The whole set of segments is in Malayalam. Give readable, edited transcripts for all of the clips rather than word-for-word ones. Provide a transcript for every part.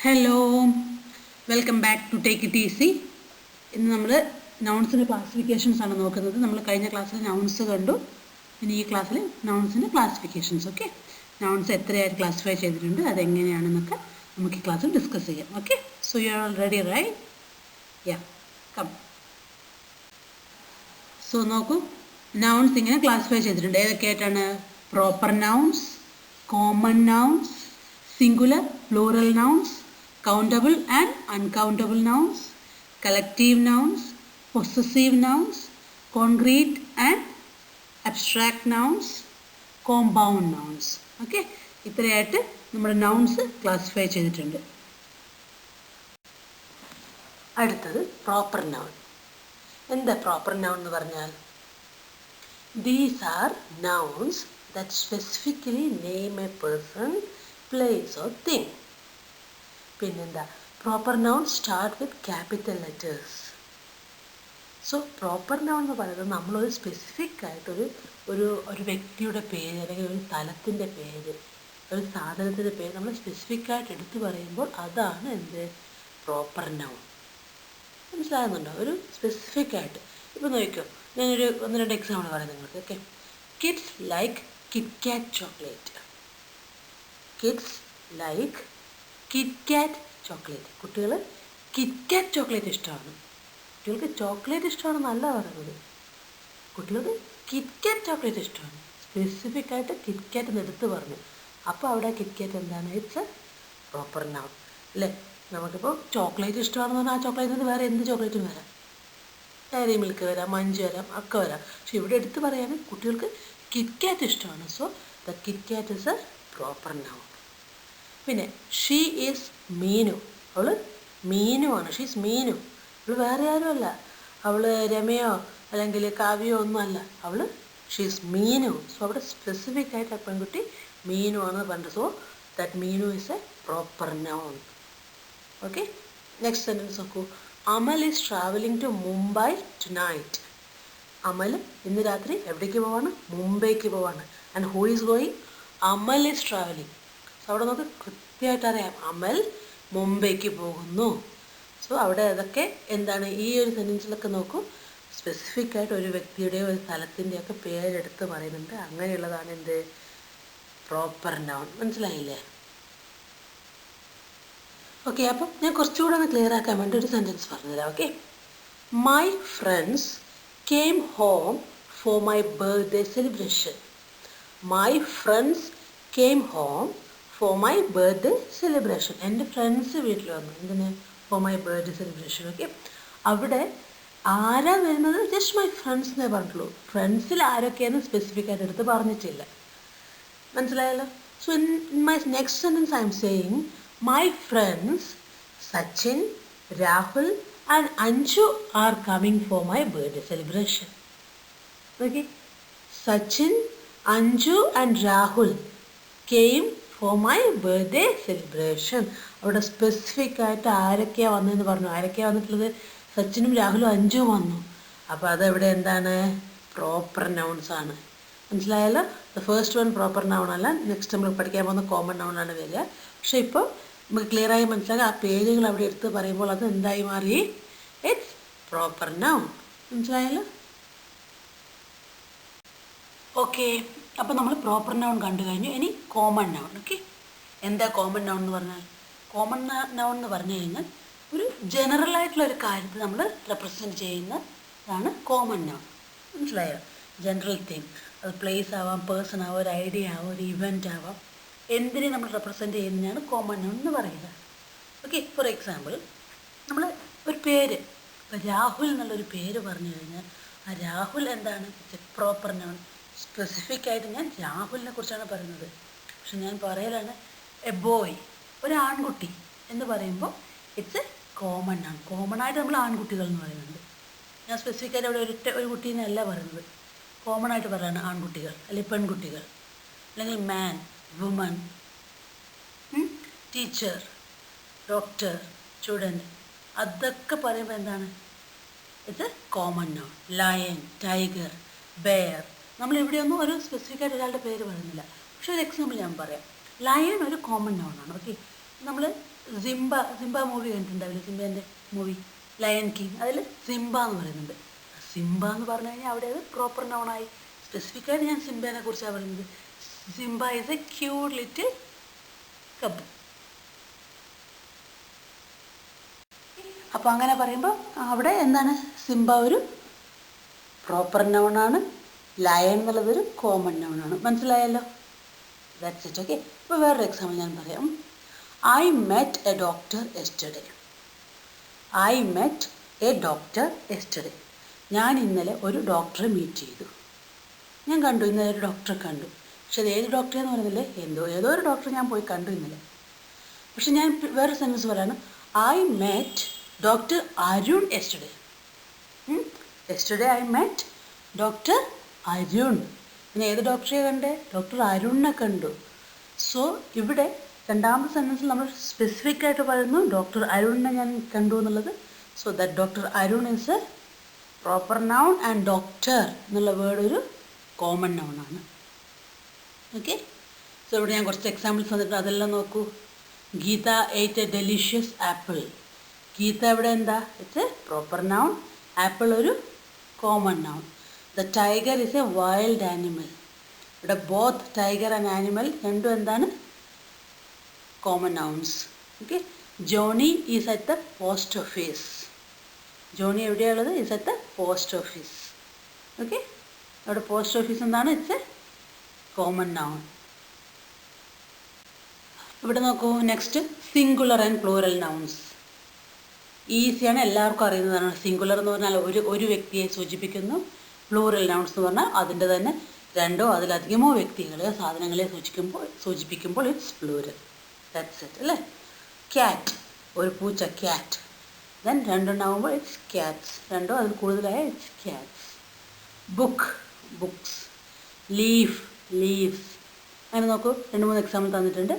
Hello, welcome back to take it easy. ഇന്ന് നമ്മൾ നൗൺസിൻ്റെ ക്ലാസിഫിക്കേഷൻസ് ആണ് നോക്കുന്നത്. നമ്മൾ കഴിഞ്ഞ ക്ലാസ്സിൽ നൗൺസ് കണ്ടു. ഇനി ഈ ക്ലാസ്സിൽ നൗൺസിൻ്റെ ക്ലാസിഫിക്കേഷൻസ്. ഓക്കെ, നൗൺസ് എത്രയായിട്ട് ക്ലാസിഫൈ ചെയ്തിട്ടുണ്ട്, അതെങ്ങനെയാണെന്നൊക്കെ നമുക്ക് ഈ ക്ലാസ്സിൽ ഡിസ്കസ് ചെയ്യാം. Okay, so you are all ready, right? Yeah, come. So നോക്കൂ, നൗൺസ് ഇങ്ങനെ ക്ലാസിഫൈ ചെയ്തിട്ടുണ്ട്. ഏതൊക്കെയായിട്ടാണ്? Proper nouns, common nouns, singular plural nouns, countable and uncountable nouns, collective nouns, possessive nouns, concrete and abstract nouns, compound nouns. Okay, ഇത്രയായിട്ട് നമ്മുടെ നൗൺസ് ക്ലാസിഫൈ ചെയ്തിട്ടുണ്ട്. അടുത്തത് പ്രോപ്പർ നൗൺ. എന്താ പ്രോപ്പർ നൗൺ എന്ന് പറഞ്ഞാൽ? These are nouns that specifically name a person, place or thing. പിന്നെന്താ? Proper noun start with capital letters. So proper noun എന്ന് പറയുന്നത് നമ്മളൊരു സ്പെസിഫിക് ആയിട്ടൊരു ഒരു ഒരു വ്യക്തിയുടെ പേര്, അല്ലെങ്കിൽ ഒരു സ്ഥലത്തിൻ്റെ പേര്, ഒരു സാധനത്തിൻ്റെ പേര് നമ്മൾ സ്പെസിഫിക് ആയിട്ട് എടുത്തു പറയുമ്പോൾ അതാണ് എന്ത്? Proper noun. മനസ്സിലാകുന്നുണ്ടോ? ഒരു സ്പെസിഫിക് ആയിട്ട്. ഇപ്പോൾ നോക്കിക്കോ, ഞാനൊരു 1-2 എക്സാമ്പിൾ പറയാം നിങ്ങൾക്ക്. Okay, kids like KitKat chocolate. Kids like KitKat chocolate. കുട്ടികൾ കിറ്റ്കാറ്റ് ചോക്ലേറ്റ് ഇഷ്ടമാണ്. കുട്ടികൾക്ക് ചോക്ലേറ്റ് ഇഷ്ടമാണെന്നല്ല പറയുന്നത്, കുട്ടികൾക്ക് കിറ്റ്കാറ്റ് ചോക്ലേറ്റ് ഇഷ്ടമാണ്. സ്പെസിഫിക് ആയിട്ട് കിറ്റ്കാറ്റ് എന്ന് എടുത്ത് പറഞ്ഞു. അപ്പോൾ അവിടെ കിറ്റ്കാറ്റ് എന്താണ്? ഇറ്റ്സ് എ പ്രോപ്പർ നൗൺ അല്ലേ? നമുക്കിപ്പോൾ ചോക്ലേറ്റ് ഇഷ്ടമാണെന്ന് പറഞ്ഞാൽ ആ ചോക്ലേറ്റിൽ നിന്ന് വേറെ എന്ത് ചോക്ലേറ്റും വരാം. ഡയറി മിൽക്ക് വരാം, മഞ്ച് വരാം, ഒക്കെ വരാം. പക്ഷെ ഇവിടെ എടുത്ത് പറയാൻ കുട്ടികൾക്ക് കിറ്റ്കാറ്റ് ഇഷ്ടമാണ്. So the KitKat is a proper noun. പിന്നെ ഷീ ഈസ് മീനു. അവൾ മീനുവാണ്. ഷീസ് മീനു. അവൾ വേറെ ആരുമല്ല. അവൾ രമയോ അല്ലെങ്കിൽ കാവ്യോ ഒന്നും അല്ല. അവൾ ഷീസ് മീനു. സോ അവിടെ സ്പെസിഫിക് ആയിട്ട് ആ പെൺകുട്ടി മീനു ആണെന്ന് പറഞ്ഞത്. So that Meenu is a proper noun. Okay, next sentence നോക്കൂ. Amal is travelling to Mumbai tonight. Amal ഇന്ന് രാത്രി എവിടേക്ക് പോവാണ്? മുംബൈക്ക് പോവാണ്. And who is going? Amal is travelling. So അവിടെ നമുക്ക് കൃത്യമായിട്ട് അറിയാം അമൽ മുംബൈക്ക് പോകുന്നു. സോ അവിടെ അതൊക്കെ എന്താണ്? ഈ ഒരു സെൻറ്റൻസിലൊക്കെ നോക്കൂ, സ്പെസിഫിക് ആയിട്ട് ഒരു വ്യക്തിയുടെയോ ഒരു സ്ഥലത്തിൻ്റെയൊക്കെ പേരെടുത്ത് പറയുന്നുണ്ട്. അങ്ങനെയുള്ളതാണ് എന്ത്? Proper noun. മനസ്സിലായില്ലേ? ഓക്കെ, അപ്പം ഞാൻ കുറച്ചുകൂടെ ഒന്ന് ക്ലിയർ ആക്കാൻ വേണ്ടി ഒരു സെൻറ്റൻസ് പറഞ്ഞുതരാം. Okay, my friends came home for my birthday celebration. My friends came home for my birthday celebration. എൻ്റെ ഫ്രണ്ട്സ് വീട്ടിൽ വന്നു. എന്തിന്? For my birthday celebration. Okay, അവിടെ ആരാ വരുന്നത്? ജസ്റ്റ് മൈ ഫ്രണ്ട്സ് എന്നേ പറഞ്ഞിട്ടുള്ളൂ. ഫ്രണ്ട്സിൽ ആരൊക്കെയെന്ന് സ്പെസിഫിക് ആയിട്ട് എടുത്ത് പറഞ്ഞിട്ടില്ല. മനസ്സിലായല്ലോ? So in my next sentence I M saying my friends Sachin, Rahul and Anju are coming for my birthday celebration. Okay, Sachin, Anju and Rahul came for my birthday celebration. അവിടെ സ്പെസിഫിക് ആയിട്ട് ആരൊക്കെയാണ് വന്നതെന്ന് പറഞ്ഞു. ആരൊക്കെയാണ് വന്നിട്ടുള്ളത്? സച്ചിനും രാഹുലും അഞ്ജുവും വന്നു. അപ്പോൾ അതെവിടെ എന്താണ്? പ്രോപ്പർ നൗൺസ് ആണ്. മനസ്സിലായല്ലോ? The first one proper noun അല്ല. നെക്സ്റ്റ് നമ്മൾ പഠിക്കാൻ പോകുന്ന കോമൺ നൗൺ ആണ് വരിക. പക്ഷേ ഇപ്പോൾ നമുക്ക് ക്ലിയറായി മനസ്സിലാക്കുക, ആ പേരുകൾ അവിടെ എടുത്ത് പറയുമ്പോൾ അത് എന്തായി മാറി? It's proper noun. മനസ്സിലായല്ലോ? ഓക്കെ, അപ്പോൾ നമ്മൾ പ്രോപ്പർ നൗൺ കണ്ടു കഴിഞ്ഞു. ഇനി കോമൺ നൗൺ. ഓക്കെ, എന്താ കോമൺ നൗൺ എന്ന് പറഞ്ഞാൽ? കോമൺ നൗൺ എന്ന് പറഞ്ഞു കഴിഞ്ഞാൽ ഒരു ജനറൽ ആയിട്ടുള്ള ഒരു കാര്യത്തെ നമ്മൾ റെപ്രസെൻറ്റ് ചെയ്യുന്നതാണ് കോമൺ നൗൺ. മനസ്സിലായോ? General thing. അത് പ്ലേസ് ആവാം, പേഴ്സൺ ആവാം, ഒരു ഐഡിയ ആവാം, ഒരു ഇവൻ്റ് ആവാം. എന്തിനെ നമ്മൾ റെപ്രസെൻറ്റ് ചെയ്യുന്നതാണ് കോമൺ നൗൺ എന്ന് പറയുക. ഓക്കെ, ഫോർ എക്സാമ്പിൾ നമ്മൾ ഒരു പേര്, ഇപ്പോൾ രാഹുൽ എന്നുള്ളൊരു പേര് പറഞ്ഞു കഴിഞ്ഞാൽ ആ രാഹുൽ എന്താണ്? It's a proper noun. Specific ആയിട്ട് ഞാൻ രാഹുലിനെ കുറിച്ചാണ് പറയുന്നത്. പക്ഷെ ഞാൻ പറയലാണ് എ ബോയ്, ഒരു ആൺകുട്ടി എന്ന് പറയുമ്പോൾ it's a common noun. Common ആയിട്ട് നമ്മൾ ആൺകുട്ടികൾ എന്ന് പറയുന്നുണ്ട്. ഞാൻ സ്പെസിഫിക് ആയിട്ട് അവിടെ ഒരു കുട്ടീനെയല്ല പറയുന്നത്. കോമൺ ആയിട്ട് പറയാണ് ആൺകുട്ടികൾ, അല്ലെങ്കിൽ പെൺകുട്ടികൾ, അല്ലെങ്കിൽ man, woman, teacher, doctor, student, അതൊക്കെ പറയുമ്പോൾ എന്താണ്? It's a common noun. Lion, tiger, bear. നമ്മളിവിടെയൊന്നും ഒരു സ്പെസിഫിക് ആയിട്ട് ഒരാളുടെ പേര് പറയുന്നില്ല. പക്ഷേ ഒരു എക്സാമ്പിൾ ഞാൻ പറയാം. ലയൺ ഒരു കോമൺ നൗണാണ്. ഓക്കെ, നമ്മൾ സിംബ മൂവി കണ്ടിട്ടുണ്ടാവില്ലേ, സിംബേൻ്റെ മൂവി ലയൺ കിങ്, അതിൽ സിംബ എന്ന് പറയുന്നുണ്ട്. സിംബ എന്ന് പറഞ്ഞു കഴിഞ്ഞാൽ അവിടെ അത് പ്രോപ്പർ നൗണായി. സ്പെസിഫിക്കായിട്ട് ഞാൻ സിംബേനെ കുറിച്ചാണ് പറയുന്നത്. Simba is a cute little cub. അപ്പോൾ അങ്ങനെ പറയുമ്പോൾ അവിടെ എന്താണ്, സിംബ ഒരു പ്രോപ്പർ നൗണാണ്, ലയൺ എന്നുള്ളതൊരു കോമൺ നൗണാണ്. മനസ്സിലായല്ലോ? That's it. ഓക്കെ. ഇപ്പോൾ വേറൊരു എക്സാമ്പിൾ ഞാൻ പറയാം. I met a doctor yesterday. I met a doctor yesterday. ഞാൻ ഇന്നലെ ഒരു ഡോക്ടറെ മീറ്റ് ചെയ്തു. ഞാൻ കണ്ടു, ഇന്നലെ ഒരു ഡോക്ടറെ കണ്ടു. പക്ഷെ അത് ഏത് ഡോക്ടറെന്ന് പറയുന്നില്ലേ, ഏതോ ഒരു ഡോക്ടറെ ഞാൻ പോയി കണ്ടു ഇന്നലെ. പക്ഷെ ഞാൻ വേറൊരു സെൻറ്റൻസ് പറയാണ്, I met doctor Arun yesterday. Yesterday I met doctor Arun. ഞാൻ ഏത് ഡോക്ടറെ കണ്ടേ? ഡോക്ടർ അരുണിനെ കണ്ടു. സോ ഇവിടെ രണ്ടാമത്തെ സെൻറ്റൻസിൽ നമ്മൾ സ്പെസിഫിക് ആയിട്ട് പറയുന്നു ഡോക്ടർ അരുണിനെ ഞാൻ കണ്ടു എന്നുള്ളത്. So that doctor Arun is a proper noun and doctor എന്നുള്ള വേർഡ് ഒരു കോമൺ നൗൺ ആണ്. ഓക്കെ. സോ ഇവിടെ ഞാൻ കുറച്ച് എക്സാമ്പിൾസ് തന്നിട്ട് അതെല്ലാം നോക്കൂ. Geeta ate a delicious apple. Geeta ഇവിടെ എന്താ? It's a proper noun. Apple ഒരു common noun. The tiger is a wild animal. ഇവിടെ ബോത്ത് ടൈഗർ ആൻഡ് ആനിമൽ രണ്ടും എന്താണ്? Common nouns. Okay. Johnny is at the post office. Johnny എവിടെയുള്ളത്? Is at the post office. Okay. അവിടെ പോസ്റ്റ് ഓഫീസ് എന്താണ്? It's a common noun. ഇവിടെ നോക്കൂ. Next singular and plural nouns. ഈസിയാണ്, എല്ലാവർക്കും അറിയുന്നതാണ്. സിംഗുലർ എന്ന് പറഞ്ഞാൽ ഒരു വ്യക്തിയെ സൂചിപ്പിക്കുന്നു. പ്ലൂറൽ നൗൺസ് എന്ന് പറഞ്ഞാൽ അതിൻ്റെ തന്നെ രണ്ടോ അതിലധികമോ വ്യക്തികളെയോ സാധനങ്ങളെ സൂചിപ്പിക്കുമ്പോൾ ഇറ്റ്സ് പ്ലൂറൽ. ദാറ്റ്സ് ഇറ്റ് അല്ലേ. ക്യാറ്റ്, ഒരു പൂച്ച, ക്യാറ്റ്. ദെൻ രണ്ടെണ്ണാവുമ്പോൾ ഇറ്റ്സ് ക്യാറ്റ്സ്. രണ്ടോ അതിൽ കൂടുതലായ it's cats. Book, books. Leaf, leaves. അങ്ങനെ നോക്കൂ, 2-3 എക്സാമ്പിൾ തന്നിട്ടുണ്ട്.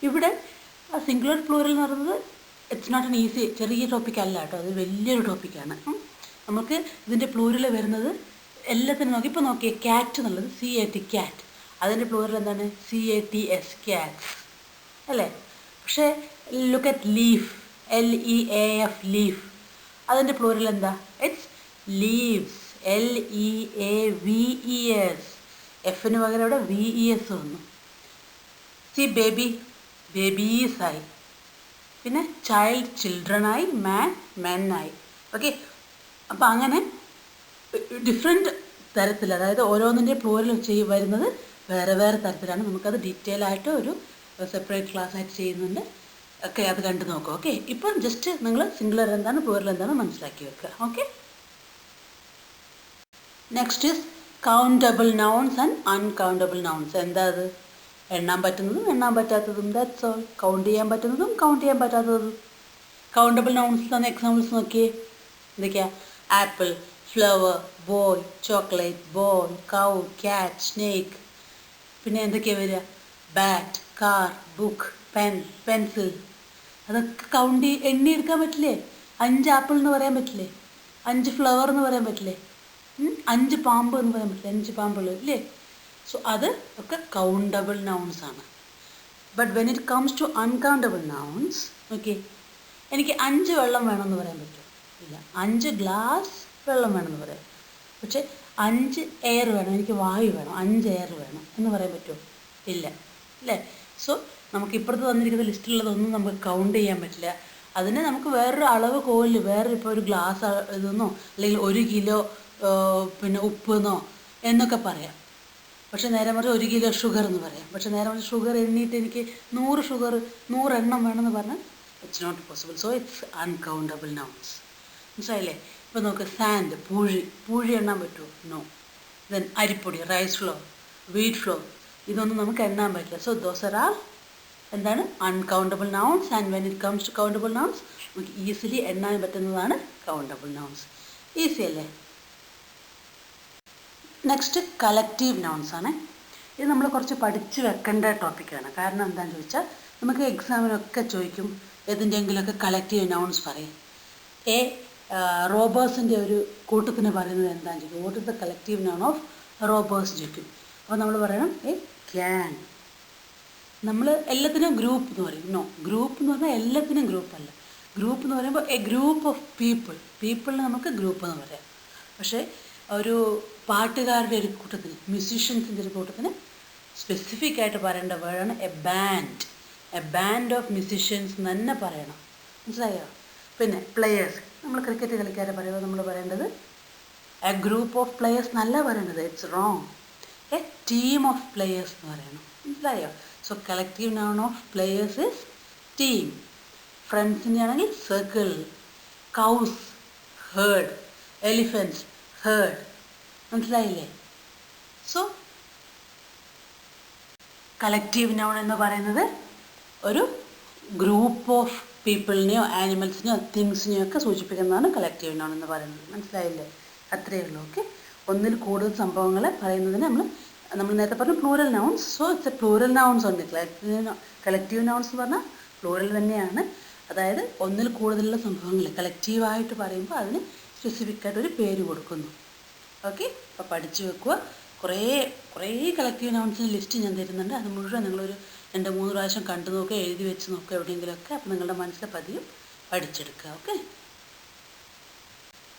ഇവിടെ സിംഗുലർ പ്ലൂറൽ എന്ന് പറയുന്നത് ഇറ്റ്സ് നോട്ട് എൻ ഈസി, ചെറിയ ടോപ്പിക്കല്ല കേട്ടോ, അത് വലിയൊരു ടോപ്പിക്കാണ്. നമുക്ക് ഇതിൻ്റെ പ്ലൂറൽ വരുന്നത് എല്ലാത്തിനും നോക്കി. ഇപ്പോൾ നോക്കിയേ, ക്യാറ്റ് എന്നുള്ളത് CAT ക്യാറ്റ്, അതിൻ്റെ പ്ലൂറൽ എന്താണ്? CATS ക്യാറ്റ്സ് അല്ലേ. പക്ഷേ look at leaf, LEAF leaf, അതിൻ്റെ പ്ലൂറൽ എന്താ? It's leaves, LEAVES. എഫിന് പകരം അവിടെ VES വന്നു. ബേബി, ബേബീസായി. പിന്നെ ചൈൽഡ്, ചിൽഡ്രനായി. മാൻ, മെന്നായി. ഓക്കെ. അപ്പോൾ അങ്ങനെ ഡിഫറെൻറ്റ് തരത്തിൽ, അതായത് ഓരോന്നിൻ്റെ പ്ലൂറൽ വരുന്നത് വേറെ വേറെ തരത്തിലാണ്. നമുക്കത് ഡീറ്റെയിൽ ആയിട്ട് ഒരു സെപ്പറേറ്റ് ക്ലാസ് ആയിട്ട് ചെയ്യുന്നുണ്ട്. ഒക്കെ അത് കണ്ടു നോക്കുക. ഓക്കെ. ഇപ്പം ജസ്റ്റ് നിങ്ങൾ സിംഗുലർ എന്താണ് പ്ലൂറൽ എന്താണ് മനസ്സിലാക്കി വെക്കുക. Okay. Next is countable nouns and uncountable nouns. എന്താ അത്? എണ്ണാൻ പറ്റുന്നതും എണ്ണാൻ പറ്റാത്തതും. That's all. കൗണ്ട് ചെയ്യാൻ പറ്റുന്നതും കൗണ്ട് ചെയ്യാൻ പറ്റാത്തതും. കൗണ്ടബിൾ നൗൺസിൽ തന്നെ എക്സാമ്പിൾസ് നോക്കിയേ. എന്തൊക്കെയാ? Apple, flower, boy, chocolate, ball, cow, cat, snake. പിന്നെ എന്തൊക്കെയാണ് വരിക? Bat, car, book, pen, pencil. അതൊക്കെ എണ്ണിയെടുക്കാൻ പറ്റില്ലേ? 5 ആപ്പിൾ എന്ന് പറയാൻ പറ്റില്ലേ? 5 ഫ്ലവർ എന്ന് പറയാൻ പറ്റില്ലേ? 5 പാമ്പ് എന്ന് പറയാൻ പറ്റില്ലേ? 5 പാമ്പുകൾ ഇല്ലേ? സോ അത് ഒക്കെ കൗണ്ടബിൾ നൗൺസ് ആണ്. But when it comes to uncountable nouns, okay, എനിക്ക് 5 വെള്ളം വേണമെന്ന് പറയാൻ പറ്റുമോ? ഇല്ല. 5 ഗ്ലാസ് വെള്ളം വേണമെന്ന് പറയാം. പക്ഷേ 5 എയർ വേണം, എനിക്ക് വായു വേണം, 5 എയർ വേണം എന്ന് പറയാൻ പറ്റുമോ? ഇല്ല അല്ലേ. സോ നമുക്ക് ഇപ്പുറത്ത് തന്നിരിക്കുന്ന ലിസ്റ്റിലുള്ളതൊന്നും നമുക്ക് കൗണ്ട് ചെയ്യാൻ പറ്റില്ല. അതിന് നമുക്ക് വേറൊരു അളവ് കോലിൽ ഇപ്പോൾ ഒരു ഗ്ലാസ് ഇതെന്നോ അല്ലെങ്കിൽ 1 കിലോ പിന്നെ ഉപ്പെന്നോ എന്നൊക്കെ പറയാം. പക്ഷെ നേരെ മറിച്ച് 1 കിലോ ഷുഗർ എന്ന് പറയാം. പക്ഷെ നേരെ മറിച്ച് ഷുഗർ എണ്ണിയിട്ട് എനിക്ക് 100 എണ്ണം വേണമെന്ന് പറഞ്ഞാൽ it's not possible. So it's uncountable nouns. മനസ്സിലായില്ലേ? ഇപ്പോൾ നമുക്ക് സാൻഡ്, പൂഴി എണ്ണാൻ പറ്റുമോ? നോ. ദെൻ അരിപ്പൊടി, റൈസ് ഫ്ലോർ, വീറ്റ് ഫ്ലോർ, ഇതൊന്നും നമുക്ക് എണ്ണാൻ പറ്റില്ല. സോ ദോസ് ആർ ആൾ എന്താണ്? Uncountable nouns. And when it comes to countable nouns, നമുക്ക് ഈസിലി എണ്ണാൻ പറ്റുന്നതാണ് കൗണ്ടബിൾ നൗൺസ്. ഈസി അല്ലേ? നെക്സ്റ്റ് കളക്റ്റീവ് നൗൺസ് ആണ്. ഇത് നമ്മൾ കുറച്ച് പഠിച്ച് വെക്കേണ്ട ടോപ്പിക്കാണ്. കാരണം എന്താണെന്ന് ചോദിച്ചാൽ നമുക്ക് എക്സാമിനൊക്കെ ചോദിക്കും ഏതിൻ്റെങ്കിലുമൊക്കെ കളക്റ്റീവ് നൗൺസ് പറയും. റോബേഴ്സിൻ്റെ ഒരു കൂട്ടത്തിന് പറയുന്നത് എന്താണെന്ന് ചോദിക്കും. What is the collective noun of robbers ചോദിക്കും. അപ്പോൾ നമ്മൾ പറയണം എ ഗ്യാങ്. നമ്മൾ എല്ലാത്തിനും ഗ്രൂപ്പ് എന്ന് പറയും. നോ, ഗ്രൂപ്പ് എന്ന് പറഞ്ഞാൽ എല്ലാത്തിനും ഗ്രൂപ്പല്ല. ഗ്രൂപ്പ് എന്ന് പറയുമ്പോൾ എ ഗ്രൂപ്പ് ഓഫ് പീപ്പിളിന് നമുക്ക് ഗ്രൂപ്പ് എന്ന് പറയാം. പക്ഷേ ഒരു പാട്ടുകാരുടെ ഒരു കൂട്ടത്തിന്, മ്യൂസീഷ്യൻസിൻ്റെ ഒരു കൂട്ടത്തിന് സ്പെസിഫിക് ആയിട്ട് പറയേണ്ട വേർഡാണ് എ ബാൻഡ് ഓഫ് മ്യൂസീഷ്യൻസ് എന്ന് തന്നെ പറയണം. മനസ്സിലായോ? പിന്നെ പ്ലെയേഴ്സ്, നമ്മൾ ക്രിക്കറ്റ് കളിക്കാരെ പറയുമ്പോൾ നമ്മൾ പറയേണ്ടത് എ ഗ്രൂപ്പ് ഓഫ് പ്ലെയേഴ്സ് എന്നല്ല പറയേണ്ടത്. It's wrong. A team of players എന്ന് പറയണം. മനസ്സിലായോ? So collective noun of players is team. ഫ്രണ്ട്സിൻ്റെ ആണെങ്കിൽ സർക്കിൾ, കൗസ് ഹേർഡ്, എലിഫൻറ്റ്സ് ഹേർഡ്. മനസ്സിലായില്ലേ? സോ കളക്റ്റീവ് നൗൺ എന്ന് പറയുന്നത് ഒരു ഗ്രൂപ്പ് ഓഫ് പീപ്പിളിനെയോ ആനിമൽസിനെയോ തിങ്സിനെയോ ഒക്കെ സൂചിപ്പിക്കുന്നതാണ് കളക്റ്റീവ് നൗൺ എന്ന് പറയുന്നത്. മനസ്സിലായില്ലേ? അത്രയേ ഉള്ളൂ. ഓക്കെ. ഒന്നിൽ കൂടുതൽ സംഭവങ്ങളെ പറയുന്നതിന് നമ്മൾ നേരത്തെ പറഞ്ഞു plural nouns. So it's A plural nouns ഉണ്ട്. കളക്റ്റീവ് നൗൺസ് എന്ന് പറഞ്ഞാൽ പ്ലൂറൽ തന്നെയാണ്. അതായത് ഒന്നിൽ കൂടുതലുള്ള സംഭവങ്ങൾ കളക്റ്റീവായിട്ട് പറയുമ്പോൾ അതിന് സ്പെസിഫിക്കായിട്ടൊരു പേര് കൊടുക്കുന്നു. ഓക്കെ. അപ്പോൾ പഠിച്ചു വെക്കുക. കുറേ കളക്റ്റീവ് നൗൺസിൻ്റെ ലിസ്റ്റ് ഞാൻ തരുന്നുണ്ട്. അത് മുഴുവൻ നിങ്ങളൊരു 2-3 പ്രാവശ്യം കണ്ടു നോക്കുക, എഴുതി വെച്ച് നോക്കുക എവിടെയെങ്കിലുമൊക്കെ. അപ്പോൾ നിങ്ങളുടെ മനസ്സിലെ പതിയും പഠിച്ചെടുക്കുക. ഓക്കെ.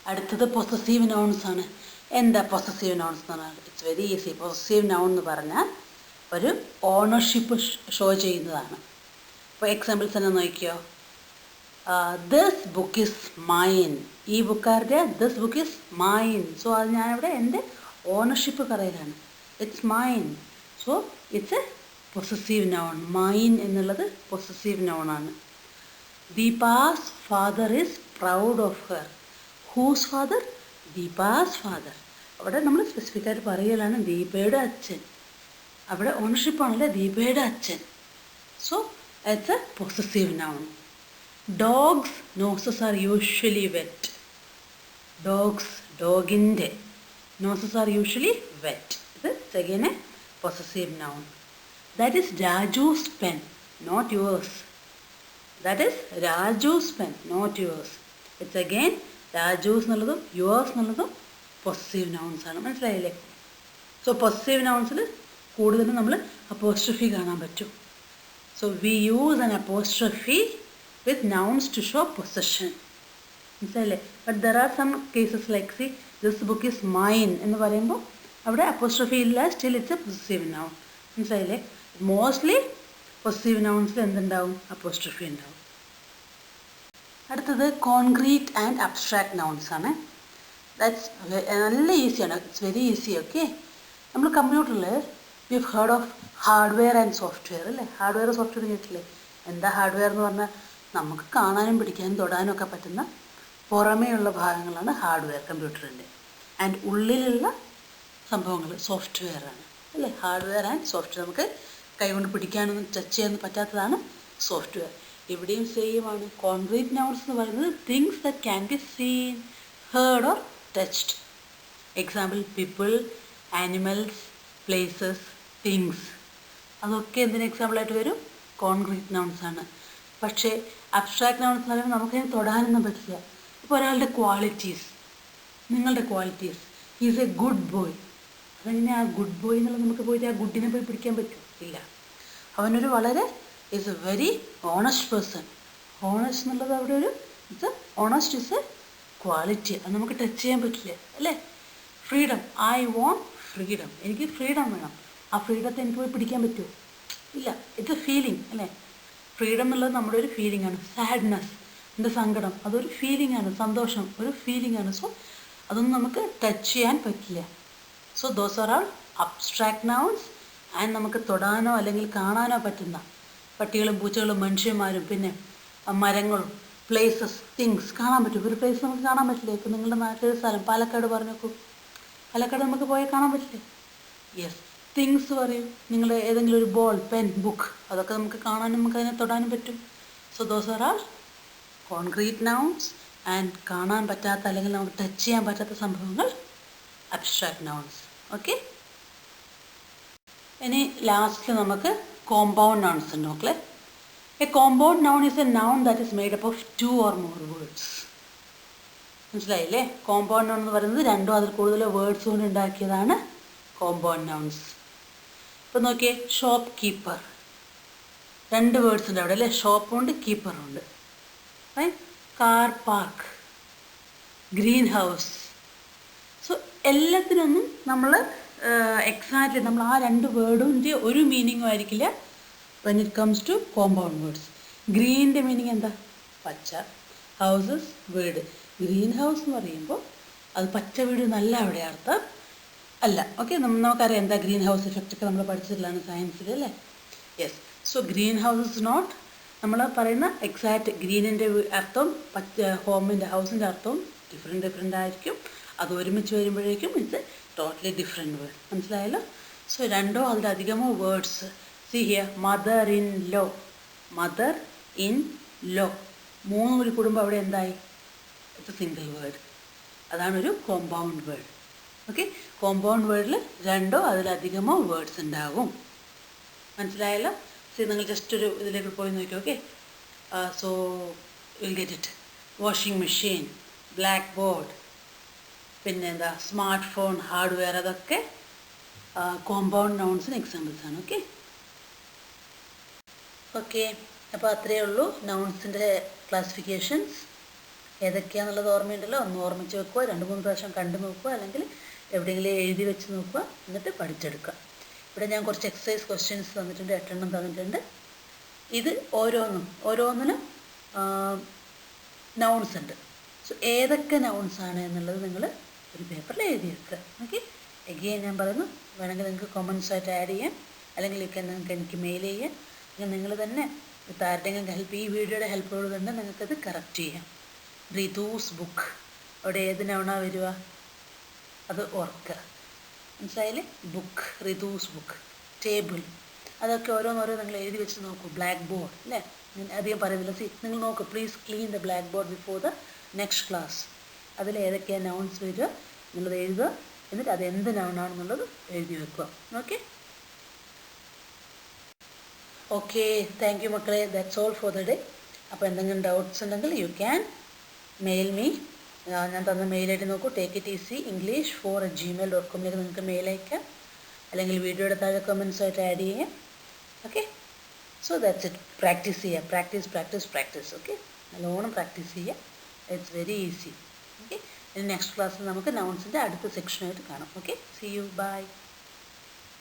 അടുത്തത് പൊസസീവ് നൗൺസ് ആണ്. എന്താ പൊസസീവ് നൗൺസ് എന്ന് പറഞ്ഞാൽ? It's very easy. Possessive noun എന്ന് പറഞ്ഞാൽ ഒരു ഓണർഷിപ്പ് ഷോ ചെയ്യുന്നതാണ്. ഇപ്പോൾ എക്സാമ്പിൾസ് തന്നെ നോക്കിയോ. This book is mine. ഈ ബുക്കാരുടെ this book is mine. So അത് ഞാനിവിടെ എൻ്റെ ഓണർഷിപ്പ് പറയലാണ്. It's mine. So it's a possessive noun. Mine എന്നുള്ളത് പൊസസീവ് നൗണാണ്. Deepa's father is proud of her. Whose father? Deepa's father. അവിടെ നമ്മൾ സ്പെസിഫിക്കായിട്ട് പറയലാണ് ദീപയുടെ അച്ഛൻ. അവിടെ ഓണർഷിപ്പാണല്ലേ, ദീപയുടെ അച്ഛൻ. So it's a possessive noun. Dog's noses are usually wet. ഡോഗിൻ്റെ നോസസ് ആർ യൂഷ്വലി വെറ്റ്. ഇത് again a possessive noun. That is Raju's pen, not yours. That is Raju's pen, not yours. It's again Raju's എന്നുള്ളതും yours എന്നുള്ളതും പൊസസീവ് നൗൺസ് ആണ്. മനസ്സിലായില്ലേ? സോ പൊസസീവ് നൗൺസിൽ കൂടുതലും നമ്മൾ അപ്പോസ്ട്രഫി കാണാൻ പറ്റും. So we use an apostrophe with nouns to show possession. മനസ്സിലായില്ലേ? But there are some cases like see this book is mine എന്ന് പറയുമ്പോൾ അവിടെ അപ്പോസ്ട്രഫി ഇല്ല, still it's a possessive noun. മനസ്സിലായില്ലേ? മോസ്റ്റ്ലി പൊസസീവ് നൗൺസിൽ എന്തുണ്ടാവും? അപ്പോസ്ട്രഫി ഉണ്ടാവും. അടുത്തത് കോൺക്രീറ്റ് ആൻഡ് അബ്സ്ട്രാക്ട് നൗൺസ് ആണ്. ദാറ്റ്സ് നല്ല ഈസിയാണ്. It's very easy. ഓക്കെ. നമ്മൾ കമ്പ്യൂട്ടറിൽ you have heard of hardware and software അല്ലേ? ഹാർഡ്വെയർ സോഫ്റ്റ്വെയർ കേട്ടില്ലേ? എന്താ ഹാർഡ്വെയർ എന്ന് പറഞ്ഞാൽ നമുക്ക് കാണാനും പിടിക്കാനും തൊടാനും ഒക്കെ പറ്റുന്ന പുറമേയുള്ള ഭാഗങ്ങളാണ് ഹാർഡ്വെയർ കമ്പ്യൂട്ടറിൻ്റെ. ആൻഡ് ഉള്ളിലുള്ള സംഭവങ്ങൾ സോഫ്റ്റ്വെയർ ആണ് അല്ലേ? Hardware and software. നമുക്ക് കൈകൊണ്ട് പിടിക്കാനൊന്നും ടച്ച് ചെയ്യാനൊന്നും പറ്റാത്തതാണ് സോഫ്റ്റ്വെയർ. ഇവിടെയും സെയിം ആണ്. കോൺക്രീറ്റ് നൗൺസ് എന്ന് പറയുന്നത് things that can be seen, heard or touched. Example people, animals, places, things. അതൊക്കെ എന്തിന് എക്സാമ്പിളായിട്ട് വരും? കോൺക്രീറ്റ് നൗൺസ് ആണ്. പക്ഷേ അബ്സ്ട്രാക്ട് നൗൺസ് എന്ന് പറയുമ്പോൾ നമുക്കതിന് തൊടാനൊന്നും പറ്റില്ല. ഇപ്പോൾ ഒരാളുടെ ക്വാളിറ്റീസ്, നിങ്ങളുടെ qualities, is A good boy. അതെങ്ങനെ ആ ഗുഡ് ബോയ് എന്നുള്ളത് നമുക്ക് പോയിട്ട് ആ ഗുഡിനെ പോയി പിടിക്കാൻ പറ്റും? ഇല്ല. അവനൊരു വളരെ is A very honest person. Honest എന്നുള്ളത് അവിടെ ഒരു ഓണസ്റ്റ് ഇസ് എ ക്വാളിറ്റി. അത് നമുക്ക് ടച്ച് ചെയ്യാൻ പറ്റില്ല അല്ലേ? Freedom, I want freedom. എനിക്ക് ഫ്രീഡം വേണം. ആ ഫ്രീഡത്തെ എനിക്ക് പോയി പിടിക്കാൻ പറ്റുമോ? ഇല്ല. ഇറ്റ്സ് എ ഫീലിംഗ് അല്ലേ? ഫ്രീഡം എന്നുള്ളത് നമ്മുടെ ഒരു ഫീലിംഗ് ആണ്. സാഡ്നെസ്, എൻ്റെ സങ്കടം, അതൊരു ഫീലിംഗ് ആണ്. സന്തോഷം ഒരു ഫീലിംഗ് ആണ്. സോ അതൊന്നും നമുക്ക് ടച്ച് ചെയ്യാൻ പറ്റില്ല. So those are all abstract nouns. And നമുക്ക് തൊടാനോ അല്ലെങ്കിൽ കാണാനോ പറ്റുന്ന പട്ടികളും പൂച്ചകളും മനുഷ്യന്മാരും പിന്നെ മരങ്ങളും പ്ലേസസ്, തിങ്സ് കാണാൻ പറ്റും. ഒരു പ്ലേസ് നമുക്ക് കാണാൻ പറ്റില്ലേ? ഇപ്പോൾ നിങ്ങളുടെ നാട്ടിലൊരു സ്ഥലം പാലക്കാട് പറഞ്ഞു നോക്കൂ. പാലക്കാട് നമുക്ക് പോയാൽ കാണാൻ പറ്റില്ലേ? യെസ്. തിങ്സ് പറയും. നിങ്ങൾ ഏതെങ്കിലും ഒരു ബോൾ, പെൻ, ബുക്ക്, അതൊക്കെ നമുക്ക് കാണാനും നമുക്ക് അതിനെ തൊടാനും പറ്റും. So those are all concrete nouns. And കാണാൻ പറ്റാത്ത അല്ലെങ്കിൽ നമുക്ക് ടച്ച് ചെയ്യാൻ പറ്റാത്ത സംഭവങ്ങൾ അബ്സ്ട്രാക്ട് നൗൺസ്. ഓക്കെ. ഇനി ലാസ്റ്റ് നമുക്ക് കോമ്പൗണ്ട് നൗൺസ് ഉണ്ട്. നോക്കല്ലേ. A compound noun is A noun that is made up of 2 or more words. മനസ്സിലായില്ലേ? കോമ്പൗണ്ട് നൗൺ എന്ന് പറയുന്നത് 2 അതിൽ കൂടുതൽ വേർഡ്സ് കൊണ്ട് ഉണ്ടാക്കിയതാണ് കോമ്പൗണ്ട് നൗൺസ്. ഇപ്പം നോക്കിയേ, ഷോപ്പ് കീപ്പർ. 2 വേർഡ്സ് ഉണ്ട് അവിടെ അല്ലേ, ഷോപ്പുണ്ട് കീപ്പറുണ്ട്. Car park, green house. So എല്ലാത്തിനൊന്നും നമ്മൾ എക്സാക്ട്ലി നമ്മൾ ആ 2 വേർഡിൻ്റെ ഒരു മീനിങ്ങും ആയിരിക്കില്ല when it comes to compound words. ഗ്രീനിൻ്റെ മീനിങ് എന്താ? പച്ച. ഹൗസസ് വീട്. ഗ്രീൻ ഹൗസ് എന്ന് പറയുമ്പോൾ അത് പച്ച വീട് നല്ല അവിടെ അർത്ഥം അല്ല. ഓക്കെ, നമുക്കറിയാം എന്താ ഗ്രീൻ ഹൗസ് ഇഫക്റ്റ് ഒക്കെ നമ്മൾ പഠിച്ചിട്ടുള്ളതാണ് സയൻസിൽ അല്ലേ. Yes. So greenhouse is not നമ്മൾ പറയുന്ന എക്സാക്റ്റ് ഗ്രീനിൻ്റെ അർത്ഥവും ഹോമിൻ്റെ ഹൗസിൻ്റെ അർത്ഥവും ഡിഫറെൻ്റ് ആയിരിക്കും. അത് ഒരുമിച്ച് വരുമ്പോഴേക്കും ഇറ്റ്സ് ടോട്ടലി ഡിഫറെൻറ്റ് വേർഡ്. മനസ്സിലായല്ലോ? സോ 2 അതിലധികമോ words. See here, mother in law, mother in law. 3 കൂടി കൂടുമ്പോൾ അവിടെ എന്തായി? It's single word. അതാണൊരു കോമ്പൗണ്ട് വേർഡ്. ഓക്കെ, കോമ്പൗണ്ട് വേർഡിൽ 2 അതിലധികമോ വേർഡ്സ് ഉണ്ടാകും. മനസ്സിലായല്ലോ? സി നിങ്ങൾ ജസ്റ്റ് ഒരു ഇതിലേക്ക് പോയി നോക്കി. Okay, so will get it. Washing machine, black board, പിന്നെ എന്താ സ്മാർട്ട് ഫോൺ, ഹാർഡ്വെയർ, അതൊക്കെ കോമ്പൗണ്ട് നൗൺസിന് എക്സാമ്പിൾസ് ആണ്. ഓക്കെ ഓക്കെ അപ്പോൾ അത്രയേ ഉള്ളൂ നൗൺസിൻ്റെ ക്ലാസിഫിക്കേഷൻസ്. ഏതൊക്കെയാണെന്നുള്ളത് ഓർമ്മയുണ്ടല്ലോ, ഒന്ന് ഓർമ്മിച്ച് വെക്കുക, 2-3 പ്രാവശ്യം കണ്ടു നോക്കുക, അല്ലെങ്കിൽ എവിടെയെങ്കിലും എഴുതി വെച്ച് നോക്കുക, എന്നിട്ട് പഠിച്ചെടുക്കുക. ഇവിടെ ഞാൻ കുറച്ച് എക്സസൈസ് ക്വസ്റ്റ്യൻസ് തന്നിട്ടുണ്ട്, 8 എണ്ണം തന്നിട്ടുണ്ട്. ഇത് ഓരോന്നിനും നൗൺസ് ഉണ്ട്. സോ ഏതൊക്കെ നൗൺസാണ് എന്നുള്ളത് നിങ്ങൾ ഒരു പേപ്പറിൽ എഴുതി വെക്കുക. ഓക്കെ, എഗെയിൻ ഞാൻ പറയുന്നു, വേണമെങ്കിൽ നിങ്ങൾക്ക് കമൻസ് ആയിട്ട് ആഡ് ചെയ്യാം, അല്ലെങ്കിൽ നിങ്ങൾക്ക് എനിക്ക് മെയിൽ ചെയ്യാം. നിങ്ങൾ തന്നെ വിത്ത് ആരുടെയെങ്കിലും ഹെൽപ്പ്, ഈ വീഡിയോയുടെ ഹെൽപ്പോട് തന്നെ നിങ്ങൾക്കത് കറക്റ്റ് ചെയ്യാം. റിതൂസ് ബുക്ക്, അവിടെ ഏത് നൗണാണ് വരിക അത് ഓർക്കുക. മനസ്സിലായില്ലേ? Book, റിതൂസ് book. ടേബിൾ, അതൊക്കെ ഓരോന്നോരോ നിങ്ങൾ എഴുതി വെച്ച് നോക്കൂ. ബ്ലാക്ക് ബോർഡ് അല്ലേ, ഞാൻ അധികം പറയുന്നില്ല. നിങ്ങൾ നോക്കൂ, please clean the black board before the next class. അതിൽ ഏതൊക്കെയാണ് നൗൺസ് വരിക നിങ്ങളത് എഴുതുക, എന്നിട്ട് അത് എന്ത് നൗണാണെന്നുള്ളത് എഴുതി വെക്കുക. ഓക്കെ താങ്ക് യു മക്കളെ, that's all for the day. അപ്പോൾ എന്തെങ്കിലും ഡൗട്ട്സ് ഉണ്ടെങ്കിൽ യു ക്യാൻ മെയിൽ മീ. ഞാൻ തന്ന മെയിൽ ഐ ഡി നോക്കൂ, takeiteasyenglish4@gmail.com നിങ്ങൾക്ക് മെയിൽ അയക്കാം, അല്ലെങ്കിൽ വീഡിയോയുടെ താഴെ കമൻസ് ആയിട്ട് ആഡ് ചെയ്യാം. Okay, so that's it. Practice ചെയ്യുക, പ്രാക്ടീസ്. ഓക്കെ, നല്ലോണം പ്രാക്ടീസ് ചെയ്യുക. It's very easy. ഓക്കെ, ഇനി നെക്സ്റ്റ് ക്ലാസ്സിൽ നമുക്ക് നൗൺസിൻ്റെ അടുത്ത സെക്ഷനായിട്ട് കാണാം. Okay, see you, by.